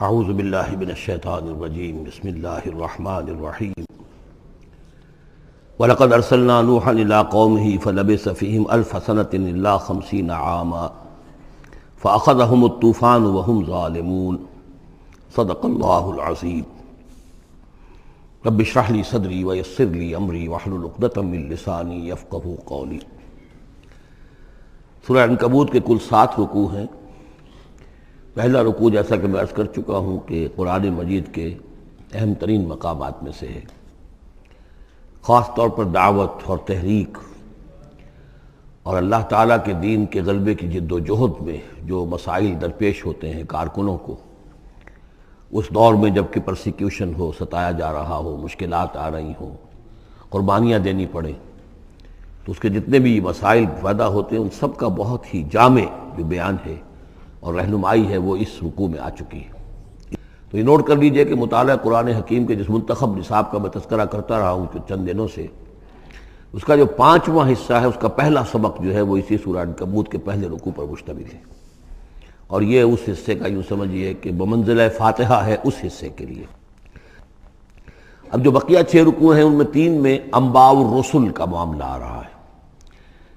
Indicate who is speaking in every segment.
Speaker 1: اعوذ باللہ من الشیطان الرجیم بسم اللہ الرحمن الرحیم وَلَقَدْ أَرْسَلْنَا نُوحًا إِلَىٰ قَوْمِهِ فَلَبِثَ فِيهِمْ أَلْفَ سَنَةٍ إِلَّا 50 عَامًا فَأَخَذَهُمُ الطُّوفَانُ وَهُمْ ظَالِمُونَ صدق اللہ العظیم۔ رب اشرح لي صدری ويسر لي امری واحلل عقدۃ من لسانی یفقہوا قولی۔ سورہ عنکبوت کے کل 7 رکوع ہیں۔ پہلا رکوع جیسا کہ میں عرض کر چکا ہوں کہ قرآن مجید کے اہم ترین مقامات میں سے ہے، خاص طور پر دعوت اور تحریک اور اللہ تعالیٰ کے دین کے غلبے کی جد و جہد میں جو مسائل درپیش ہوتے ہیں کارکنوں کو، اس دور میں جب کہ پرسیکیوشن ہو، ستایا جا رہا ہو، مشکلات آ رہی ہوں، قربانیاں دینی پڑیں، تو اس کے جتنے بھی مسائل پیدا ہوتے ہیں ان سب کا بہت ہی جامع جو بیان ہے اور رہنمائی ہے وہ اس رکوع میں آ چکی ہے۔ تو یہ نوٹ کر لیجئے کہ مطالعہ قرآن حکیم کے جس منتخب نصاب کا میں تذکرہ کرتا رہا ہوں چند دنوں سے، اس کا جو 5واں حصہ ہے، اس کا پہلا سبق جو ہے وہ اسی سورہ عنکبوت کے پہلے رکوع پر مشتمل ہے، اور یہ اس حصے کا یوں سمجھیے کہ بمنزلہ فاتحہ ہے اس حصے کے لیے۔ اب جو بقیہ 6 رکوع ہیں ان میں 3 میں انباء الرسل کا معاملہ آ رہا ہے،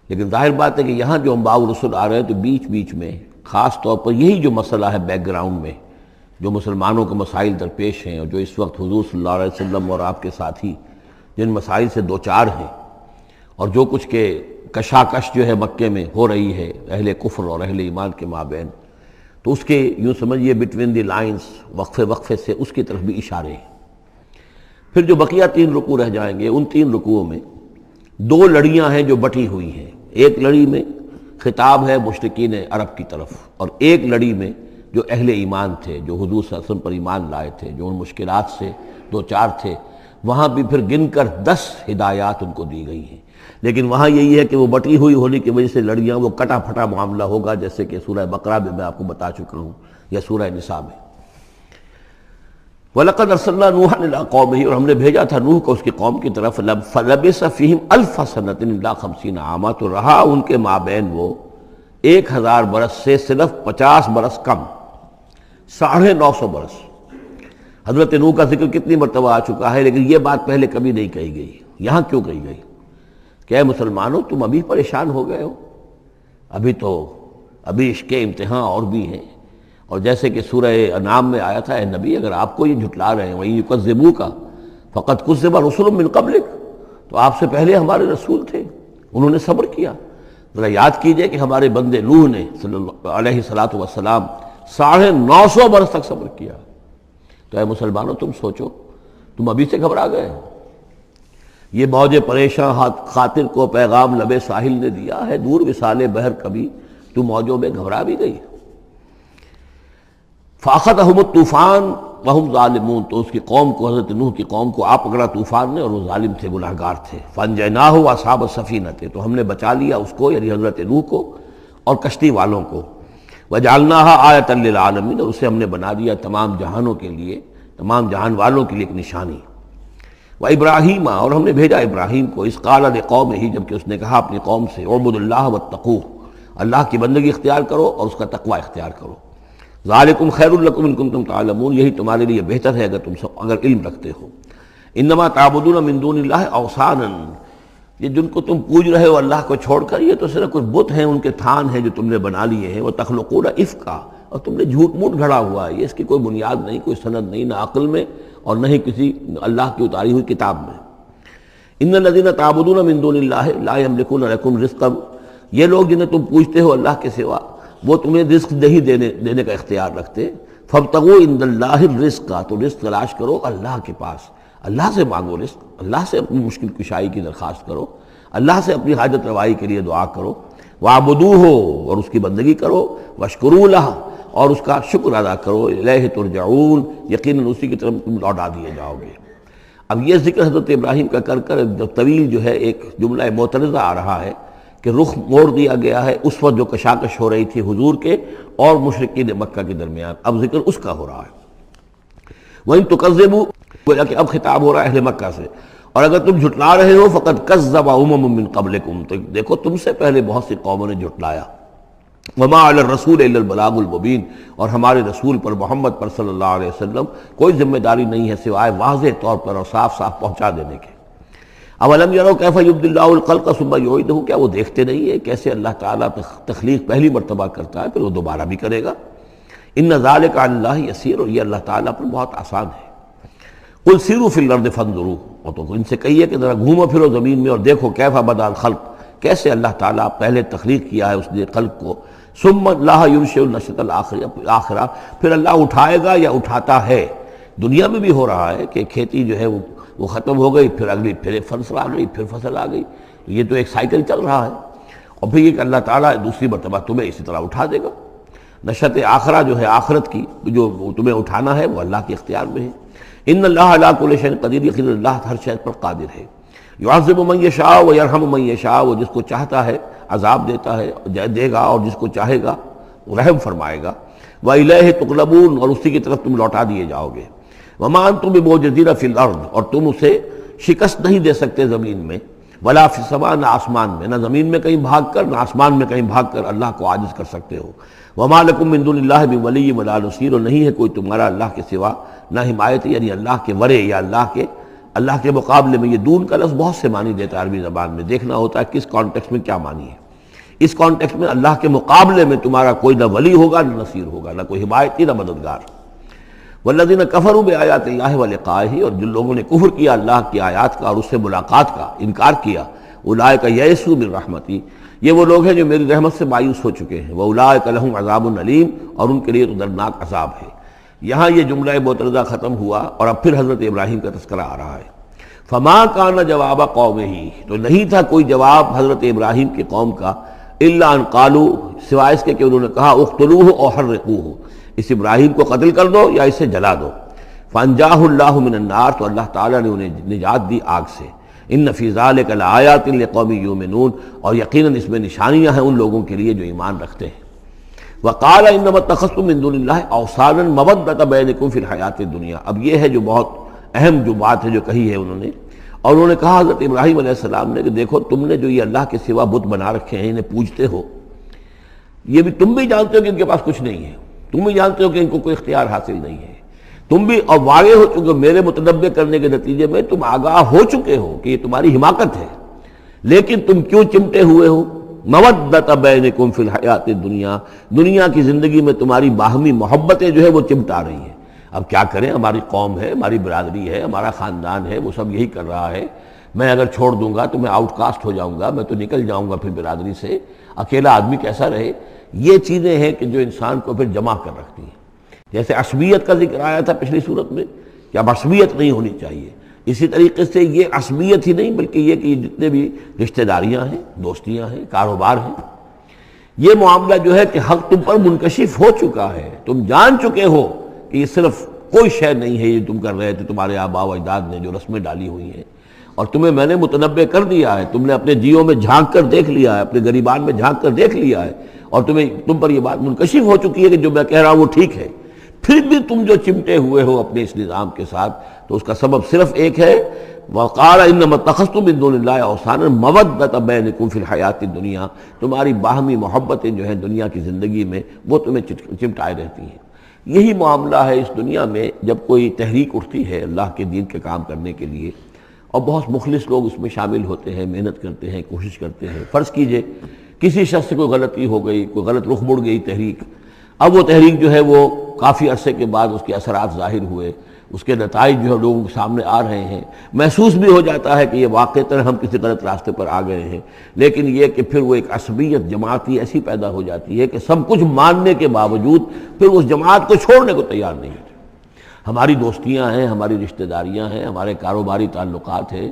Speaker 1: لیکن ظاہر بات ہے کہ یہاں جو انباء الرسل آ رہے ہیں تو بیچ بیچ میں خاص طور پر یہی جو مسئلہ ہے بیک گراؤنڈ میں جو مسلمانوں کے مسائل درپیش ہیں، اور جو اس وقت حضور صلی اللہ علیہ وسلم اور آپ کے ساتھی جن مسائل سے دوچار ہیں، اور جو کچھ کے کشاکش جو ہے مکے میں ہو رہی ہے اہل کفر اور اہل ایمان کے مابین، تو اس کے یوں سمجھیے بٹوین دی لائنز وقفے وقفے سے اس کی طرف بھی اشارے ہیں۔ پھر جو بقیہ 3 رکوع رہ جائیں گے ان 3 رکوعوں میں 2 لڑیاں ہیں جو بٹی ہوئی ہیں۔ ایک لڑی میں خطاب ہے مشرکین عرب کی طرف، اور ایک لڑی میں جو اہل ایمان تھے، جو حضور صلی اللہ علیہ وسلم پر ایمان لائے تھے، جو ان مشکلات سے دوچار تھے، وہاں بھی پھر گن کر 10 ہدایات ان کو دی گئی ہیں۔ لیکن وہاں یہی ہے کہ وہ بٹی ہوئی ہونے کی وجہ سے لڑیاں وہ کٹا پھٹا معاملہ ہوگا، جیسے کہ سورہ بقرہ میں آپ کو بتا چکا ہوں یا سورہ نساء میں۔ وَلَقَدْ أَرْسَلْنَا نُوحًا إِلَىٰ قَوْمِهِ، اور ہم نے بھیجا تھا نوح کو اس کی قوم کی طرف، فَلَبِثَ فِيهِمْ أَلْفَ سَنَةٍ إِلَّا 50 عَامًا، تو رہا ان کے مابین وہ 1000 برس سے صرف 50 برس کم، 950 برس۔ حضرت نوح کا ذکر کتنی مرتبہ آ چکا ہے، لیکن یہ بات پہلے کبھی نہیں کہی گئی۔ یہاں کیوں کہی گئی کہ اے مسلمانوں تم ابھی پریشان ہو گئے ہو، ابھی اس کے امتحان اور بھی ہیں، اور جیسے کہ سورہ انعام میں آیا تھا، اے نبی اگر آپ کو یہ جھٹلا رہے ہیں وَإِن يُكَذِّبُوكَ فَقَدْ كُذِّبَ رُسُلٌ مِّن قَبْلِكَ، تو آپ سے پہلے ہمارے رسول تھے، انہوں نے صبر کیا۔ ذرا یاد کیجئے کہ ہمارے بندے نوح نے صلی اللہ علیہ السلام 950 برس تک صبر کیا۔ تو اے مسلمانوں تم سوچو، تم ابھی سے گھبرا گئے۔ یہ موج پریشاں خاطر کو پیغام لبے ساحل نے دیا ہے، دور وصال بحر کبھی تو موجوں میں گھبرا بھی گئی۔ فَأَخَذَهُمُ الطُّوفَانُ وَهُمْ ظَالِمُونَ، تو اس کی قوم کو، حضرت نوح کی قوم کو آ پکڑا طوفان نے، اور وہ ظالم تھے، گناہگار تھے۔ فَأَنجَيْنَاهُ وَأَصْحَابَ السَّفِينَةِ، تو ہم نے بچا لیا اس کو یعنی حضرت نوح کو اور کشتی والوں کو۔ وَجَعَلْنَاهَا آیَةً لِّلْعَالَمِينَ، اور اسے ہم نے بنا دیا تمام جہانوں کے لیے، تمام جہان والوں کے لیے ایک نشانی۔ وَإِبْرَاهِيمَ، اور ہم نے بھیجا ابراہیم کو، اذ قال لقومہ، جبکہ اس نے کہا اپنی قوم سے، اعبدوا اللہ واتقوہ، اللہ کی بندگی اختیار کرو اور اس کا تقوی اختیار کرو۔ ذالکم خیر لکم ان کنتم تعلمون، یہی تمہارے لیے بہتر ہے اگر علم رکھتے ہو۔ انما تعبدون من دون اللہ اوثانا، یہ جن کو تم پوج رہے ہو اللہ کو چھوڑ کر، یہ تو صرف کچھ بت ہیں، ان کے تھان ہیں جو تم نے بنا لیے ہیں۔ وتخلقون افکا، اور تم نے جھوٹ موٹ گھڑا ہوا ہے، یہ اس کی کوئی بنیاد نہیں، کوئی سند نہیں، نہ عقل میں اور نہ ہی کسی اللہ کی اتاری ہوئی کتاب میں۔ ان الذین تعبدون من دون اللہ لا یملکون لکم رزقا، یہ لوگ جنہیں تم پوجتے ہو اللہ کے سوا، وہ تمہیں رزق نہیں دینے کا اختیار رکھتے۔ فابتغوا عند اللہ الرزق، تو رزق تلاش کرو اللہ کے پاس، اللہ سے مانگو رزق، اللہ سے اپنی مشکل کشائی کی درخواست کرو، اللہ سے اپنی حاجت روائی کے لیے دعا کرو۔ واعبدوہ، اور اس کی بندگی کرو۔ واشکروا لہ، اور اس کا شکر ادا کرو۔ الیہ ترجعون، یقیناً اسی کی طرف تم لوٹا دیے جاؤ گے۔ اب یہ ذکر حضرت ابراہیم کا کر کر طویل جو ہے ایک جملہ معترضہ آ رہا ہے کہ رخ موڑ دیا گیا ہے اس وقت جو کشاکش ہو رہی تھی حضور کے اور مشرکین مکہ کے درمیان، اب ذکر اس کا ہو رہا ہے۔ وَإِن تُكَذِّبُوا، گویا کہ اب خطاب ہو رہا ہے اہل مکہ سے، اور اگر تم جھٹلا رہے ہو فَقَدْ كَذَّبَ أُمَمٌ مِّن قَبْلِكُمْ، تو دیکھو تم سے پہلے بہت سی قوموں نے جھٹلایا۔ وما علی الرسول الا البلاغ المبین، اور ہمارے رسول پر محمد پر صلی اللہ علیہ وسلم کوئی ذمہ داری نہیں ہے سوائے واضح طور پر اور صاف صاف پہنچا دینے کے۔ اولم یروا کیف یبدی اللہ الخلق ثم یعیدہ، کیا وہ دیکھتے نہیں ہے کیسے اللہ تعالیٰ تخلیق پہلی مرتبہ کرتا ہے پھر وہ دوبارہ بھی کرے گا۔ ان ذلک علی اللہ یسیر، اور یہ اللہ تعالیٰ پر بہت آسان ہے۔ قل سیروا فی الارض فانظروا، اور تو ان سے کہیے کہ ذرا گھومو پھرو زمین میں اور دیکھو کیف بدا الخلق، کیسے اللہ تعالیٰ پہلے تخلیق کیا ہے اس نے خلق کو، ثم اللہ ینشئ النشأۃ الآخرہ، پھر اللہ اٹھائے گا یا اٹھاتا ہے۔ دنیا میں بھی ہو رہا ہے کہ کھیتی جو ہے وہ ختم ہو گئی، پھر اگلی پھر فصل آ گئی، پھر فصل آ گئی، تو یہ تو ایک سائیکل چل رہا ہے، اور پھر یہ کہ اللہ تعالیٰ دوسری مرتبہ تمہیں اسی طرح اٹھا دے گا۔ نشأۃ آخرہ جو ہے آخرت کی جو تمہیں اٹھانا ہے وہ اللہ کے اختیار میں ہے۔ ان اللہ علی کل شیء قدیر، یقینا اللہ ہر شے پر قادر ہے۔ یعذب من یشاء ویرحم من یشاء، وہ جس کو چاہتا ہے عذاب دیتا ہے دے گا، اور جس کو چاہے گا رحم فرمائے گا۔ وإلیہ تقلبون، اور اسی کی طرف تم لوٹا دیے جاؤ گے۔ وما انتم بمعجزین فی الارض، اور تم اسے شکست نہیں دے سکتے زمین میں، ولا فی السماء، نہ آسمان میں، نہ زمین میں کہیں بھاگ کر نہ آسمان میں کہیں بھاگ کر اللہ کو عاجز کر سکتے ہو۔ وما لکم من دون اللہ من ولی ولا نصیر، اور نہیں ہے کوئی تمہارا اللہ کے سوا نہ حمایت، یعنی اللہ کے ورے یا اللہ کے مقابلے میں۔ یہ دون کا لفظ بہت سے معنی دیتا ہے عربی زبان میں، دیکھنا ہوتا ہے کس کانٹیکسٹ میں کیا معنی ہے۔ اس کانٹیکسٹ میں اللہ کے مقابلے میں تمہارا کوئی نہ ولی ہوگا نہ نصیر ہوگا، نہ کوئی حمایتی نہ مددگار۔ والذین کفروا بآیات اللہ ولقائہ، اور جن لوگوں نے کفر کیا اللہ کی آیات کا اور اس سے ملاقات کا انکار کیا، اولئک یئسوا من رحمتی، یہ وہ لوگ ہیں جو میری رحمت سے مایوس ہو چکے ہیں۔ واولئک لہم عذاب علیم، اور ان کے لیے تو دردناک عذاب ہے۔ یہاں یہ جملہ معترضہ ختم ہوا اور اب پھر حضرت ابراہیم کا تذکرہ آ رہا ہے۔ فما کان جواب قومہ، تو نہیں تھا کوئی جواب حضرت ابراہیم کی قوم کا، الا ان قالوا، سوائے اس کے کہ انہوں نے کہا اقتلوہ او حرقوہ، اس ابراہیم کو قتل کر دو یا اسے جلا دو۔ فانجاہ اللہ من النار، تو اللہ تعالیٰ نے انہیں نجات دی آگ سے۔ ان فی ذلک لآیات لقوم یؤمنون، اور یقیناً اس میں نشانیاں ہیں ان لوگوں کے لیے جو ایمان رکھتے ہیں۔ وقال انما اتخذتم من دون اللہ اوثانا مودۃ بینکم فی الحیاۃ الدنیا، اب یہ ہے جو بہت اہم جو بات ہے جو کہی ہے انہوں نے، اور انہوں نے کہا حضرت ابراہیم علیہ السلام نے کہ دیکھو تم نے جو یہ اللہ کے سوا بت بنا رکھے ہیں، انہیں پوجتے ہو، یہ بھی تم بھی جانتے ہو کہ ان کے پاس کچھ نہیں ہے، تم بھی جانتے ہو کہ ان کو کوئی اختیار حاصل نہیں ہے، تم بھی اور واقع ہو چکے میرے متنبع کرنے کے نتیجے میں تم آگاہ ہو چکے ہو کہ یہ تمہاری حماقت ہے، لیکن تم کیوں چمٹے ہوئے ہو؟ مودۃ بینکم فی الحیاۃ الدنیا، دنیا کی زندگی میں تمہاری باہمی محبتیں جو ہے وہ چمٹا رہی ہیں۔ اب کیا کریں، ہماری قوم ہے، ہماری برادری ہے، ہمارا خاندان ہے، وہ سب یہی کر رہا ہے، میں اگر چھوڑ دوں گا تو میں آؤٹ کاسٹ ہو جاؤں گا، میں تو نکل جاؤں گا پھر برادری سے، اکیلا آدمی کیسا رہے۔ یہ چیزیں ہیں کہ جو انسان کو پھر جمع کر رکھتی ہیں۔ جیسے عصبیت کا ذکر آیا تھا پچھلی صورت میں کہ اب عصبیت نہیں ہونی چاہیے، اسی طریقے سے یہ عصبیت ہی نہیں بلکہ یہ کہ یہ جتنے بھی رشتہ داریاں ہیں، دوستیاں ہیں، کاروبار ہیں، یہ معاملہ جو ہے کہ حق تم پر منکشف ہو چکا ہے، تم جان چکے ہو کہ یہ صرف کوئی شے نہیں ہے یہ تم کر رہے تھے، تمہارے آباء و اجداد نے جو رسمیں ڈالی ہوئی ہیں، اور تمہیں میں نے متنبع کر دیا ہے، تم نے اپنے جیوں میں جھانک کر دیکھ لیا ہے، اپنے گریبان میں جھانک کر دیکھ لیا ہے، اور تم پر یہ بات منکشف ہو چکی ہے کہ جو میں کہہ رہا ہوں وہ ٹھیک ہے، پھر بھی تم جو چمٹے ہوئے ہو اپنے اس نظام کے ساتھ، تو اس کا سبب صرف ایک ہے، وقال انما اتخذتم من دون اللہ اوثانا مودۃ بینکم فی الحیاۃ الدنیا، تمہاری باہمی محبتیں جو ہیں دنیا کی زندگی میں وہ تمہیں چمٹائے رہتی ہیں۔ یہی معاملہ ہے اس دنیا میں جب کوئی تحریک اٹھتی ہے اللہ کے دین کے کام کرنے کے لیے، اور بہت مخلص لوگ اس میں شامل ہوتے ہیں، محنت کرتے ہیں، کوشش کرتے ہیں۔ فرض کیجئے کسی شخص سے کوئی غلطی ہو گئی، کوئی غلط رخ مڑ گئی تحریک، اب وہ تحریک جو ہے وہ کافی عرصے کے بعد اس کے اثرات ظاہر ہوئے، اس کے نتائج جو ہے لوگوں کے سامنے آ رہے ہیں، محسوس بھی ہو جاتا ہے کہ یہ واقعتاً ہم کسی غلط راستے پر آ گئے ہیں، لیکن یہ کہ پھر وہ ایک عصبیت جماعتی ایسی پیدا ہو جاتی ہے کہ سب کچھ ماننے کے باوجود پھر اس جماعت کو چھوڑنے کو تیار نہیں ہوتے۔ ہماری دوستیاں ہیں، ہماری رشتہ داریاں ہیں، ہمارے کاروباری تعلقات ہیں،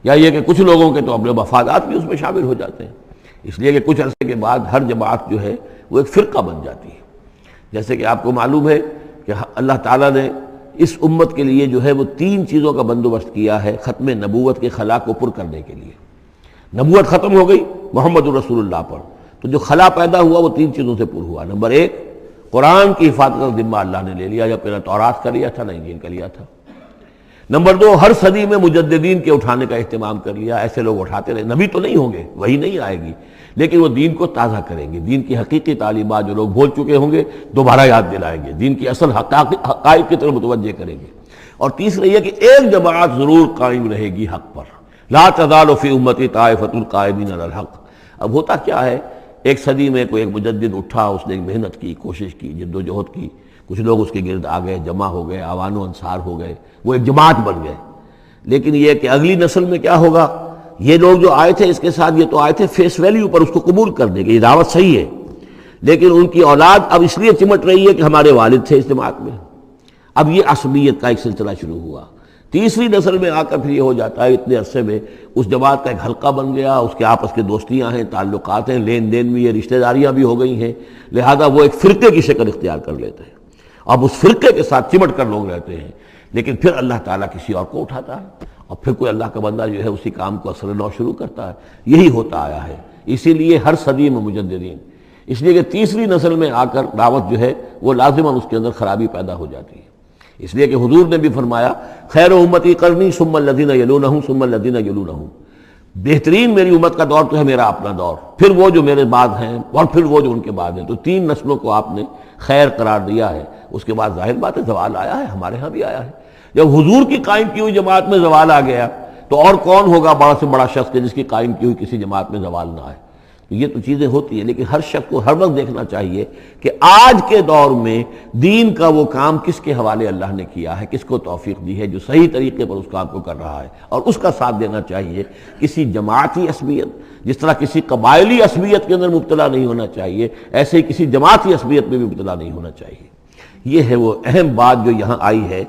Speaker 1: یا یہ کہ کچھ لوگوں کے تو اپنے مفادات بھی اس میں شامل ہو جاتے ہیں، اس لیے کہ کچھ عرصے کے بعد ہر جماعت جو ہے وہ ایک فرقہ بن جاتی ہے۔ جیسے کہ آپ کو معلوم ہے کہ اللہ تعالیٰ نے اس امت کے لیے جو ہے وہ 3 چیزوں کا بندوبست کیا ہے ختم نبوت کے خلا کو پر کرنے کے لیے۔ نبوت ختم ہو گئی محمد الرسول اللہ پر، تو جو خلا پیدا ہوا وہ 3 چیزوں سے پر ہوا۔ نمبر 1، قرآن کی حفاظت کا ذمہ اللہ نے لے لیا، جب پہلے تورات کا لیا تھا نہ انجیل کا لیا تھا۔ نمبر 2، ہر صدی میں مجددین کے اٹھانے کا اہتمام کر لیا، ایسے لوگ اٹھاتے رہے، نبی تو نہیں ہوں گے، وہی نہیں آئے گی، لیکن وہ دین کو تازہ کریں گے، دین کی حقیقی تعلیمات جو لوگ بھول چکے ہوں گے دوبارہ یاد دلائیں گے، دین کی اصل حقائق کی طرف متوجہ کریں گے۔ اور تیسرا یہ کہ ایک جماعت ضرور قائم رہے گی حق پر، لا تزال فی امتی طائفۃ قائمین علی الحق۔ اب ہوتا کیا ہے، ایک صدی میں کوئی ایک مجدد اٹھا، اس نے محنت کی، کوشش کی، جد و جہد کی، کچھ لوگ اس کے گرد آ گئے، جمع ہو گئے، اعوان و انصار ہو گئے، وہ ایک جماعت بن گئے۔ لیکن یہ کہ اگلی نسل میں کیا ہوگا، یہ لوگ جو آئے تھے اس کے ساتھ، یہ تو آئے تھے فیس ویلیو پر، اس کو قبول کرنے کے، یہ دعوت صحیح ہے، لیکن ان کی اولاد اب اس لیے چمٹ رہی ہے کہ ہمارے والد تھے اس جماعت میں۔ اب یہ عصبیت کا ایک سلسلہ شروع ہوا۔ تیسری نسل میں آ کر پھر یہ ہو جاتا ہے، اتنے عرصے میں اس جماعت کا ایک حلقہ بن گیا، اس کے آپس کے دوستیاں ہیں، تعلقات ہیں، لین دین بھی ہے، رشتہ داریاں بھی ہو گئی ہیں، لہذا وہ ایک فرقے کی شکل اختیار کر لیتے ہیں۔ اب اس فرقے کے ساتھ چمٹ کر لوگ رہتے ہیں، لیکن پھر اللہ تعالیٰ کسی اور کو اٹھاتا ہے، اور پھر کوئی اللہ کا بندہ جو ہے اسی کام کو اثر نو شروع کرتا ہے۔ یہی ہوتا آیا ہے، اسی لیے ہر صدی میں مجددین، اس لیے کہ تیسری نسل میں آ کر دعوت جو ہے وہ لازماً اس کے اندر خرابی پیدا ہو جاتی ہے۔ اس لیے کہ حضور نے بھی فرمایا، خیر امتی قرنی ثم الذین یلونہم ثم الذین یلونہم، بہترین میری امت کا دور تو ہے میرا اپنا دور، پھر وہ جو میرے بعد ہیں، اور پھر وہ جو ان کے بعد ہیں۔ تو 3 نسلوں کو آپ نے خیر قرار دیا ہے۔ اس کے بعد ظاہر بات ہے زوال آیا ہے، ہمارے ہاں بھی آیا ہے۔ جب حضور کی قائم کی ہوئی جماعت میں زوال آ گیا تو اور کون ہوگا بڑا سے بڑا شخص کہ جس کی قائم کی ہوئی کسی جماعت میں زوال نہ آئے؟ تو یہ تو چیزیں ہوتی ہیں، لیکن ہر شخص کو ہر وقت دیکھنا چاہیے کہ آج کے دور میں دین کا وہ کام کس کے حوالے اللہ نے کیا ہے، کس کو توفیق دی ہے جو صحیح طریقے پر اس کام کو کر رہا ہے، اور اس کا ساتھ دینا چاہیے۔ کسی جماعتی عصبیت، جس طرح کسی قبائلی عصبیت کے اندر مبتلا نہیں ہونا چاہیے، ایسے ہی کسی جماعتی عصبیت میں بھی مبتلا نہیں ہونا چاہیے۔ یہ ہے وہ اہم بات جو یہاں آئی ہے۔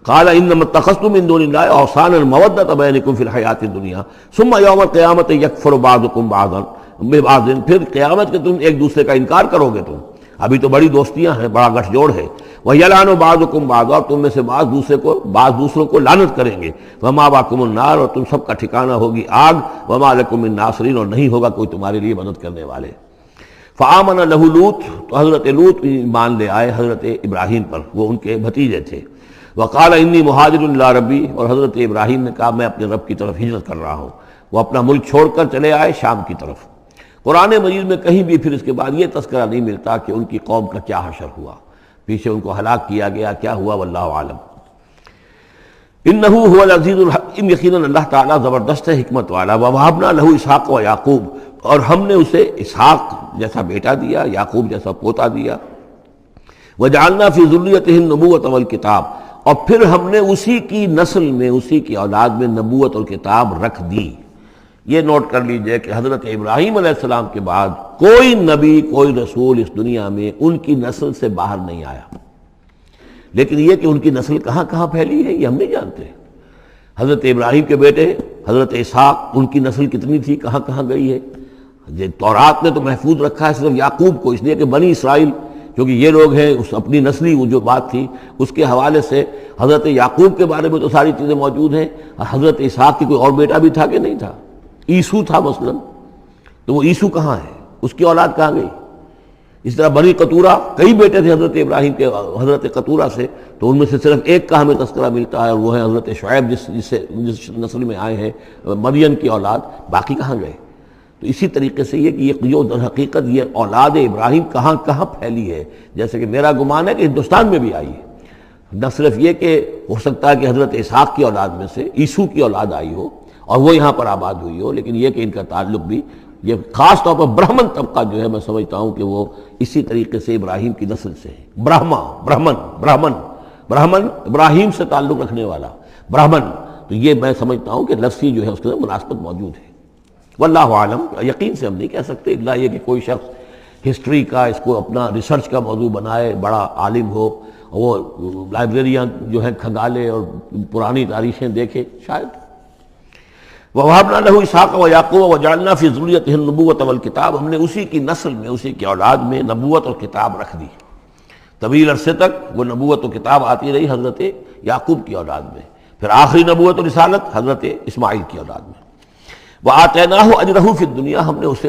Speaker 1: قال انما اتخذتم من دون الله اوثانا مودة بينكم في الحیاۃ الدنیا ثم یوم القیامۃ یکفر بعضکم بعضا ببعض، پھر قیامت کے تم ایک دوسرے کا انکار کرو گے، تم ابھی تو بڑی دوستیاں ہیں، بڑا گٹھ جوڑ ہے، وَيَلْعَنُ بَعْضُكُمْ بعضا، اور تم میں سے بعض دوسروں کو لعنت کریں گے، وَمَأْوَاكُمُ النَّارُ، اور تم سب کا ٹھکانہ ہوگی آگ، وَمَا لَكُم مِّن نَاصِرِينَ، اور نہیں ہوگا کوئی تمہارے لیے مدد کرنے والے۔ فآمن لہ لوط، تو حضرت لوط ایمان لے آئے حضرت ابراہیم پر، وہ ان کے بھتیجے تھے۔ وقال انی مہاجر الی ربی، اور حضرت ابراہیم نے کہا میں اپنے رب کی طرف ہجرت کر رہا ہوں۔ وہ اپنا ملک چھوڑ کر چلے آئے شام کی طرف۔ قرآن مجید میں کہیں بھی پھر اس کے بعد یہ تذکرہ نہیں ملتا کہ ان کی قوم کا کیا حشر ہوا، پیچھے ان کو ہلاک کیا گیا، کیا ہوا، واللہ عالم۔ انہ هو العزیز الحکیم، یقیناً اللہ تعالیٰ زبردست ہے، حکمت والا۔ ووہبنا لہ اسحاق و یعقوب، اور ہم نے اسے اسحاق جیسا بیٹا دیا، یعقوب جیسا پوتا دیا۔ وجعلنا فی ذریتہ النبوۃ والکتاب، اور پھر ہم نے اسی کی نسل میں، اسی کی اولاد میں نبوت اور کتاب رکھ دی۔ یہ نوٹ کر لیجئے کہ حضرت ابراہیم علیہ السلام کے بعد کوئی نبی، کوئی رسول اس دنیا میں ان کی نسل سے باہر نہیں آیا، لیکن یہ کہ ان کی نسل کہاں کہاں پھیلی ہے یہ ہم نہیں جانتے۔ حضرت ابراہیم کے بیٹے حضرت اسحاق، ان کی نسل کتنی تھی، کہاں کہاں گئی ہے؟ تورات نے تو محفوظ رکھا ہے صرف یعقوب کو، اس لیے کہ بنی اسرائیل کیونکہ یہ لوگ ہیں، اس اپنی نسلی وہ جو بات تھی اس کے حوالے سے حضرت یعقوب کے بارے میں تو ساری چیزیں موجود ہیں۔ حضرت اسحاق کی کوئی اور بیٹا بھی تھا کہ نہیں تھا؟ عیسو تھا مثلا، تو وہ عیسو کہاں ہے، اس کی اولاد کہاں گئی؟ اس طرح بنی قطورہ، کئی بیٹے تھے حضرت ابراہیم کے حضرت قطورہ سے، تو ان میں سے صرف ایک کا ہمیں تذکرہ ملتا ہے، اور وہ ہے حضرت شعیب جس نسل میں آئے ہیں، مدین کی اولاد، باقی کہاں گئے؟ تو اسی طریقے سے یہ کہ یہ در حقیقت یہ اولاد ابراہیم کہاں کہاں پھیلی ہے، جیسے کہ میرا گمان ہے کہ ہندوستان میں بھی آئی ہے۔ نہ صرف یہ کہ ہو سکتا ہے کہ حضرت اسحاق کی اولاد میں سے عیسو کی اولاد آئی ہو اور وہ یہاں پر آباد ہوئی ہو، لیکن یہ کہ ان کا تعلق بھی یہ خاص طور پر برہمن طبقہ جو ہے، میں سمجھتا ہوں کہ وہ اسی طریقے سے ابراہیم کی نسل سے ہے۔ برہمن ابراہیم سے تعلق رکھنے والا برہمن، تو یہ میں سمجھتا ہوں کہ لفظی جو ہے اس کے اندر مناسبت موجود ہے۔ واللہ عالم، یقین سے ہم نہیں کہہ سکتے، الا یہ کہ کوئی شخص ہسٹری کا اس کو اپنا ریسرچ کا موضوع بنائے، بڑا عالم ہو، وہ لائبریریاں جو ہیں کھنگالے اور پرانی تاریخیں دیکھے، شاید۔ وَوَهَبْنَا لَهُ إِسْحَاقَ وَيَعْقُوبَ وَجَعَلْنَا فِي ذُرِّيَّتِهِ النُّبُوَّةَ وَالْكِتَابَ، ہم نے اسی کی نسل میں، اسی کی اولاد میں نبوت اور کتاب رکھ دی۔ طویل عرصے تک وہ نبوت و کتاب آتی رہی حضرت یعقوب کی اولاد میں، پھر آخری نبوت و رسالت حضرت اسماعیل کی اولاد میں۔ وَآتَيْنَاهُ أَجْرَهُ فِي الدُّنْيَا، ہم نے اسے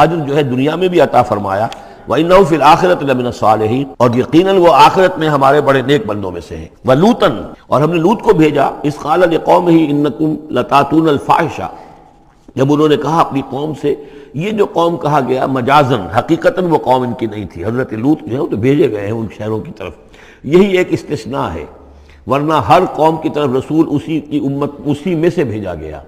Speaker 1: اجر جو ہے دنیا میں بھی عطا فرمایا، وَإِنَّهُ فِي الْآخِرَةِ لَمِنَ الصَّالِحِينَ، اور یقیناً وہ آخرت میں ہمارے بڑے نیک بندوں میں سے ہیں۔ وَلُوطًا، اور ہم نے لوط کو بھیجا، اذ قال لقومه انکم لتاتون الفاحشہ، جب انہوں نے کہا اپنی قوم سے، یہ جو قوم کہا گیا مجازن، حقیقتاً وہ قوم ان کی نہیں تھی، حضرت لوط جو ہے وہ تو بھیجے گئے ہیں ان شہروں کی طرف، یہی ایک استثناء ہے، ورنہ ہر قوم کی طرف رسول اسی کی امت اسی میں سے بھیجا گیا،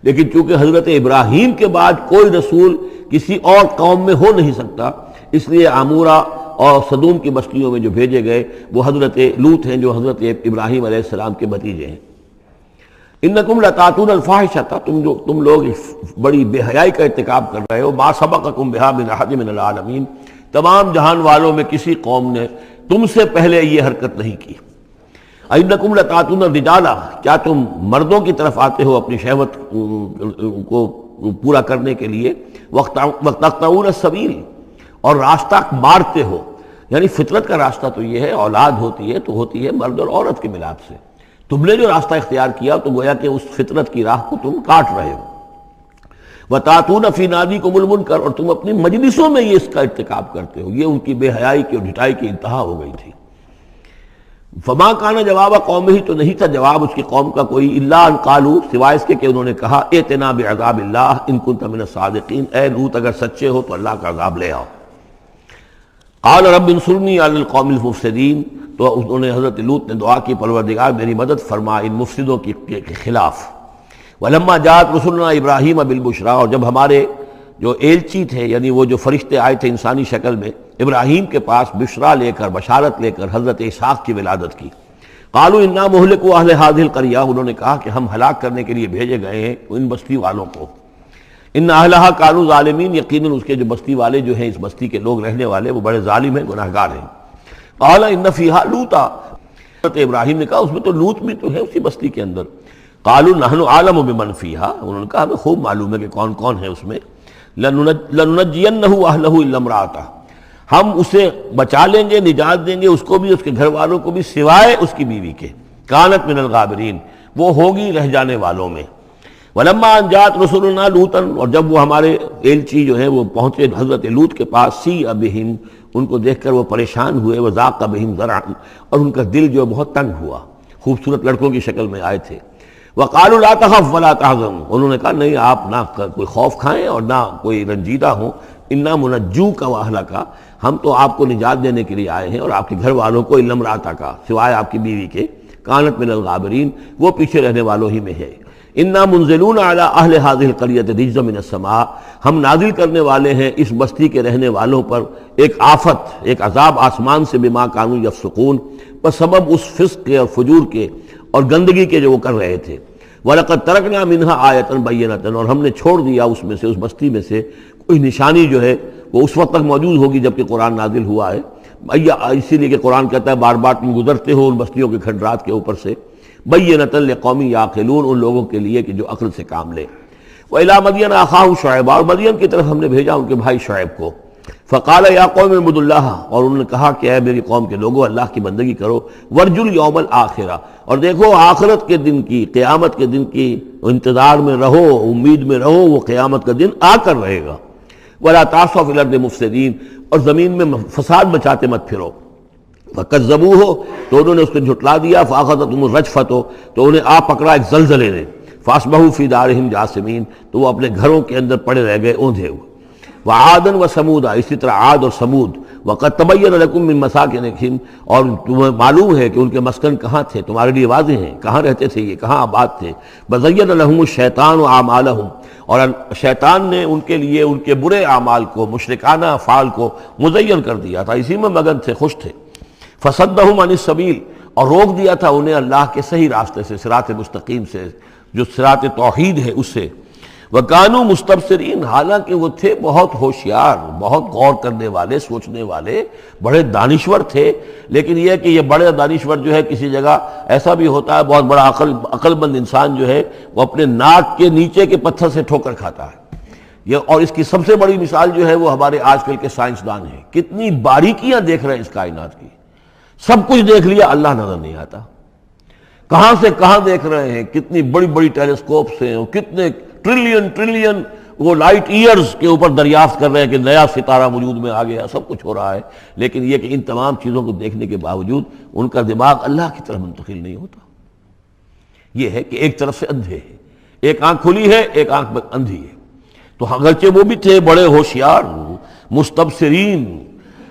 Speaker 1: لیکن چونکہ حضرت ابراہیم کے بعد کوئی رسول کسی اور قوم میں ہو نہیں سکتا، اس لیے عامورہ اور صدوم کی بستیوں میں جو بھیجے گئے وہ حضرت لوط ہیں جو حضرت ابراہیم علیہ السلام کے بھتیجے ہیں۔ انکم لتاتون الفاحشۃ، تم لوگ بڑی بے حیائی کا ارتکاب کر رہے ہو، ما سبقکم بہا من احد من العالمین، تمام جہان والوں میں کسی قوم نے تم سے پہلے یہ حرکت نہیں کی۔ انکم لتاتون الرجال، کیا تم مردوں کی طرف آتے ہو اپنی شہوت کو پورا کرنے کے لیے، وتقطعون السبیل، اور راستہ مارتے ہو، یعنی فطرت کا راستہ تو یہ ہے، اولاد ہوتی ہے تو ہوتی ہے مرد اور عورت کے ملاپ سے، تم نے جو راستہ اختیار کیا تو گویا کہ اس فطرت کی راہ کو تم کاٹ رہے ہو۔ وَتَأْتُونَ فِي نَادِيكُمُ الْمُنكَرَ، اور تم اپنی مجلسوں میں یہ اس کا ارتکاب کرتے ہو، یہ ان کی بے حیائی کی اور ڈھٹائی کی انتہا ہو گئی تھی۔ فما کان جواب قومہ، تو نہیں تھا جواب اس کی قوم کا کوئی، الا ان قالوا، سوائے اس کے کہ انہوں نے کہا ائتنا بعذاب اللہ ان کنت من الصادقین، اے لوط اگر سچے ہو تو اللہ کا عذاب لے آؤ۔ قال رب انصرنی علی القوم المفسدین، تو انہوں نے حضرت لوط نے دعا کی پروردگار میری مدد فرما ان مفسدوں کے خلاف۔ ولما جاءت رسلنا ابراہیم بالبشریٰ، اور جب ہمارے جو ایلچی تھے یعنی وہ جو فرشتے آئے تھے انسانی شکل میں ابراہیم کے پاس بشرا لے کر، بشارت لے کر حضرت اسحاق کی ولادت کی، قالوا انا مہلکوا اہل هذه القریہ، انہوں نے کہا کہ ہم ہلاک کرنے کے لیے بھیجے گئے ہیں ان بستی والوں کو، ان اہلھا کانوا ظالمین، یقیناً اس کے جو بستی والے جو ہیں، اس بستی کے لوگ رہنے والے وہ بڑے ظالم ہیں، گناہگار ہیں۔ قال ان فیہا لوطا، حضرت ابراہیم نے کہا اس میں تو لوط بھی تو ہے اسی بستی کے اندر۔ قالوا نحن اعلم بمن فیہا، انہوں نے کہا ہمیں خوب معلوم ہے کہ کون کون ہے اس میں۔ لننجینہ اہلہ الا امرأتہ، ہم اسے بچا لیں گے، نجات دیں گے اس کو بھی، اس کے گھر والوں کو بھی، سوائے اس کی بیوی کے، کانت من الغابرین، وہ ہوگی رہ جانے والوں میں۔ ولما ان جاءت رسلنا لوطا، اور جب وہ ہمارے ایلچی جو ہیں وہ پہنچے حضرت لوط کے پاس، سیء بہم، ان کو دیکھ کر وہ پریشان ہوئے، وضاق بہم ذرعا، اور ان کا دل جو بہت تنگ ہوا، خوبصورت لڑکوں کی شکل میں آئے تھے۔ وقالوا لا تخف ولا تحزن، انہوں نے کہا نہیں آپ نہ کوئی خوف کھائیں اور نہ کوئی رنجیدہ ہوں، انا منجوک واہلک، ہم تو آپ کو نجات دینے کے لیے آئے ہیں اور آپ کے گھر والوں کو، الا امرأتک، سوائے آپ کی بیوی کے، کانت من الغابرین، وہ پیچھے رہنے والوں ہی میں ہے۔ انا منزلون علی اہل هذه القریۃ رجزا من السماء، ہم نازل کرنے والے ہیں اس بستی کے رہنے والوں پر ایک آفت، ایک عذاب آسمان سے، بما کانوا یفسقون، بس سبب اس فسق کے اور فجور کے اور گندگی کے جو وہ کر رہے تھے۔ وَلَقَدْ تَرَكْنَا مِنْهَا آیَةً بَيِّنَةً، اور ہم نے چھوڑ دیا اس میں سے، اس بستی میں سے کوئی نشانی جو ہے وہ اس وقت تک موجود ہوگی جب کہ قرآن نازل ہوا ہے، اسی لیے کہ قرآن کہتا ہے بار بار تم گزرتے ہو ان بستیوں کے کھنڈرات کے اوپر سے، بَيِّنَةً لِقَوْمٍ يَعْقِلُونَ، ان لوگوں کے لیے کہ جو عقل سے کام لے۔ وَإِلَىٰ مَدْيَنَ أَخَاهُمْ شُعَيْبًا، اور مدین کی طرف ہم نے بھیجا ان کے بھائی شعیب کو، فقال یا قوم اعبدوا اللہ، اور انہوں نے کہا کہ اے میری قوم کے لوگوں اللہ کی بندگی کرو، وارجوا الیوم الآخرہ، اور دیکھو آخرت کے دن کی، قیامت کے دن کی انتظار میں رہو، امید میں رہو، وہ قیامت کا دن آ کر رہے گا۔ ولا تعثوا فی الارض مفسدین، اور زمین میں فساد مچاتے مت پھرو۔ فکذبوہ، تو انہوں نے اس کو جھٹلا دیا، فاخذتہم الرجفۃ، تو انہیں آ پکڑا ایک زلزلے نے، فاصبحوا فی دارہم جاثمین، تو وہ اپنے گھروں کے اندر پڑے رہ گئے اوندھے ہوئے۔ وعادا وثمودا، اسی طرح عاد اور سمود، وقد تبین لکم من مساکنہم، اور تمہیں معلوم ہے کہ ان کے مسکن کہاں تھے، تمہارے لیے واضح ہیں کہاں رہتے تھے یہ، کہاں آباد تھے۔ وزین لہم الشیطان اعمالہم، اور شیطان نے ان کے لیے ان کے برے اعمال کو، مشرکانہ افعال کو مزین کر دیا تھا، اسی میں مگن تھے، خوش تھے۔ فصدہم عن السبیل، اور روک دیا تھا انہیں اللہ کے صحیح راستے سے، صراط مستقیم سے، جو صراط توحید ہے اس سے۔ وَكَانُوا مُسْتَبْصِرِينَ، حالانکہ وہ تھے بہت ہوشیار، بہت غور کرنے والے، سوچنے والے، بڑے دانشور تھے، لیکن یہ کہ یہ بڑے دانشور جو ہے کسی جگہ ایسا بھی ہوتا ہے، بہت بڑا عقل مند انسان جو ہے وہ اپنے ناک کے نیچے کے پتھر سے ٹھوکر کھاتا ہے۔ یہ، اور اس کی سب سے بڑی مثال جو ہے وہ ہمارے آج کل کے سائنسدان ہیں، کتنی باریکیاں دیکھ رہے ہیں اس کائنات کی، سب کچھ دیکھ لیا، اللہ نظر نہیں آتا، کہاں سے کہاں دیکھ رہے ہیں، کتنی بڑی بڑی ٹیلیسکوپس ہیں، اور کتنے ٹریلین وہ لائٹ ایئرز کے اوپر دریافت کر رہے ہیں کہ نیا ستارہ وجود میں آ گیا، سب کچھ ہو رہا ہے، لیکن یہ کہ ان تمام چیزوں کو دیکھنے کے باوجود ان کا دماغ اللہ کی طرف منتقل نہیں ہوتا۔ یہ ہے کہ ایک طرف سے اندھے ہیں، ایک آنکھ کھلی ہے، ایک آنکھ اندھی ہے۔ تو اگرچہ وہ بھی تھے بڑے ہوشیار مستبصرین،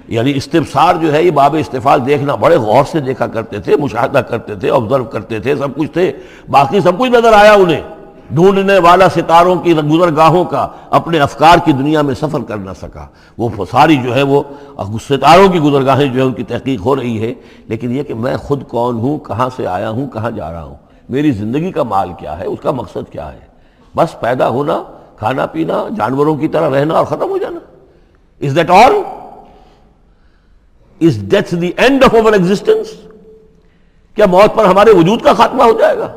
Speaker 1: یعنی استبصار جو ہے یہ باب استفال، دیکھنا بڑے غور سے دیکھا کرتے تھے، مشاہدہ کرتے تھے، آبزرو کرتے تھے، سب کچھ تھے، باقی سب کچھ نظر آیا انہیں۔ ڈھونڈنے والا ستاروں کی گزرگاہوں کا اپنے افکار کی دنیا میں سفر کر نہ سکا، وہ ساری جو ہے وہ ستاروں کی گزرگاہیں جو ہے ان کی تحقیق ہو رہی ہے، لیکن یہ کہ میں خود کون ہوں، کہاں سے آیا ہوں، کہاں جا رہا ہوں، میری زندگی کا مال کیا ہے، اس کا مقصد کیا ہے؟ بس پیدا ہونا، کھانا پینا، جانوروں کی طرح رہنا اور ختم ہو جانا۔ Is that all? Is death the end of our existence? کیا موت پر ہمارے وجود کا خاتمہ ہو جائے گا؟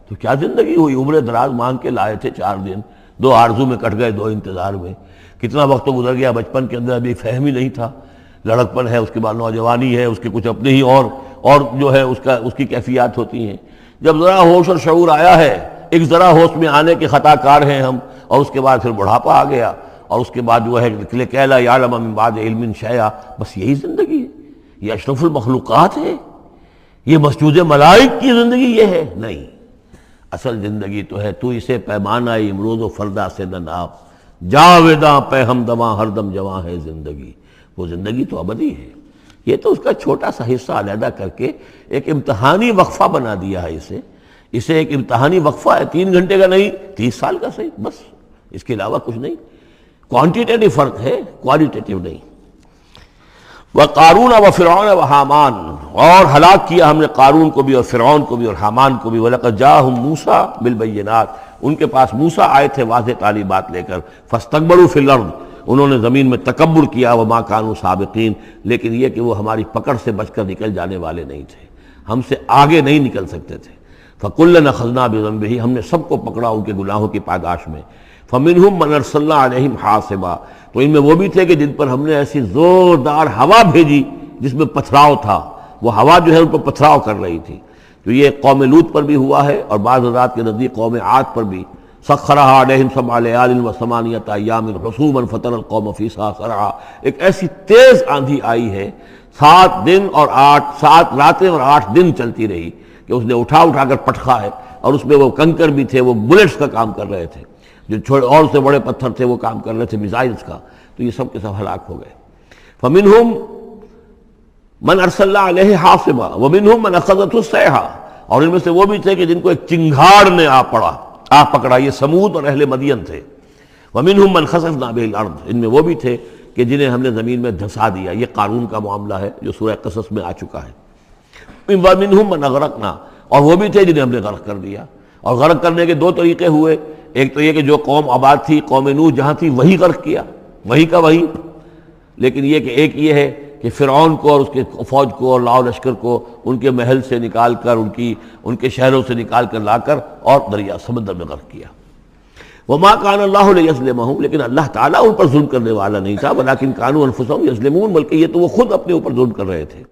Speaker 1: تو کیا زندگی ہوئی؟ عمر دراز مانگ کے لائے تھے 4 دن، 2 آرزو میں کٹ گئے، 2 انتظار میں، کتنا وقت تو گزر گیا بچپن کے اندر، ابھی فہم ہی نہیں تھا، لڑکپن ہے، اس کے بعد نوجوانی ہے، اس کے کچھ اپنے ہی اور جو ہے اس کی کیفیات ہوتی ہیں۔ جب ذرا ہوش اور شعور آیا ہے، ایک ذرا ہوش میں آنے کے خطا کار ہیں ہم، اور اس کے بعد پھر بڑھاپا آ گیا، اور اس کے بعد جو ہے کہ لا یعلم من بعد علم شیئا، بس یہی زندگی ہے؟ یہ اشرف المخلوقات ہے؟ یہ مسجود ملائک کی زندگی یہ ہے؟ نہیں، اصل زندگی تو ہے تو اسے پیمانہ امروز و فردا سے نہ ناپ، جاویداں پہ ہمدماں ہر دم جواں ہے زندگی، وہ زندگی تو ابدی ہے۔ یہ تو اس کا چھوٹا سا حصہ علیحدہ کر کے ایک امتحانی وقفہ بنا دیا ہے، اسے ایک امتحانی وقفہ ہے، 3 گھنٹے کا نہیں، 30 سال کا صحیح، بس اس کے علاوہ کچھ نہیں۔ کوانٹیٹیو فرق ہے، کوالیٹیٹیو نہیں۔ وَقَارُونَ وَفِرْعَوْنَ وَحَامَانَ، اور ہلاک کیا ہم نے قارون کو بھی اور فرعون کو بھی اور حامان کو بھی۔ وَلَقَدْ جَاءَهُم مُوسَىٰ بِالْبَيِّنَاتِ، ان کے پاس موسیٰ آئے تھے واضح تعلیمات لے کر۔ فَاسْتَكْبَرُوا فِي الْأَرْضِ، انہوں نے زمین میں تکبر کیا، وَمَا كَانُوا سَابِقِينَ، لیکن یہ کہ وہ ہماری پکڑ سے بچ کر نکل جانے والے نہیں تھے، ہم سے آگے نہیں نکل سکتے تھے۔ فَكُلًّا أَخَذْنَا بِذَنبِهِ، ہم نے سب کو پکڑا ان کے گناہوں کی پاداش میں۔ فَمِنْهُمْ مَنْ أَرْسَلْنَا عَلَيْهِمْ حَاصِبًا، تو ان میں وہ بھی تھے کہ جن پر ہم نے ایسی زوردار ہوا بھیجی جس میں پتھراؤ تھا، وہ ہوا جو ہے ان پر پتھراؤ کر رہی تھی۔ تو یہ قوم لوط پر بھی ہوا ہے، اور بعض حضرات کے نزدیک قوم عاد پر بھی۔ سخرها عليهم 7 ليال و8 ايام حسوما فترى القوم فيها صرعا، ایک ایسی تیز آندھی آئی ہے، 7 دن اور 7 راتیں اور 8 دن چلتی رہی کہ اس نے اٹھا کر پٹخا ہے، اور اس میں وہ کنکر بھی تھے، وہ بلٹس کا کام کر رہے تھے، جو اور سے بڑے پتھر تھے وہ کام کر رہے تھے میزائلز کا، تو یہ سب کے سب ہلاک ہو گئے۔ فمنہم من ارسلنا علیہ حاصبا ومنہم من اخذته الصیحہ، اور ان میں سے وہ بھی تھے کہ جن کو ایک چنگھاڑ نے آ پکڑا، یہ سمود اور اہل مدین تھے۔ ومنہم من خسفنا به الارض، ان میں وہ بھی تھے کہ جنہیں ہم نے زمین میں دھسا دیا، یہ قارون کا معاملہ ہے جو سورہ قصص میں آ چکا ہے۔ ومنہم من اغرقنا، اور وہ بھی تھے جنہیں ہم نے غرق کر دیا، اور غرق کرنے کے 2 طریقے ہوئے، ایک تو یہ کہ جو قوم آباد تھی، قوم نوح جہاں تھی وہی غرق کیا، وہی کا وہی، لیکن یہ کہ ایک یہ ہے کہ فرعون کو اور اس کے فوج کو اور لاؤ لشکر کو ان کے محل سے نکال کر، ان کے شہروں سے نکال کر لا کر اور دریا سمندر میں غرق کیا۔ وما كان الله ليظلمهم، لیکن اللہ تعالیٰ ان پر ظلم کرنے والا نہیں تھا، ولكن كانوا انفسهم يظلمون، بلکہ یہ تو وہ خود اپنے اوپر ظلم کر رہے تھے۔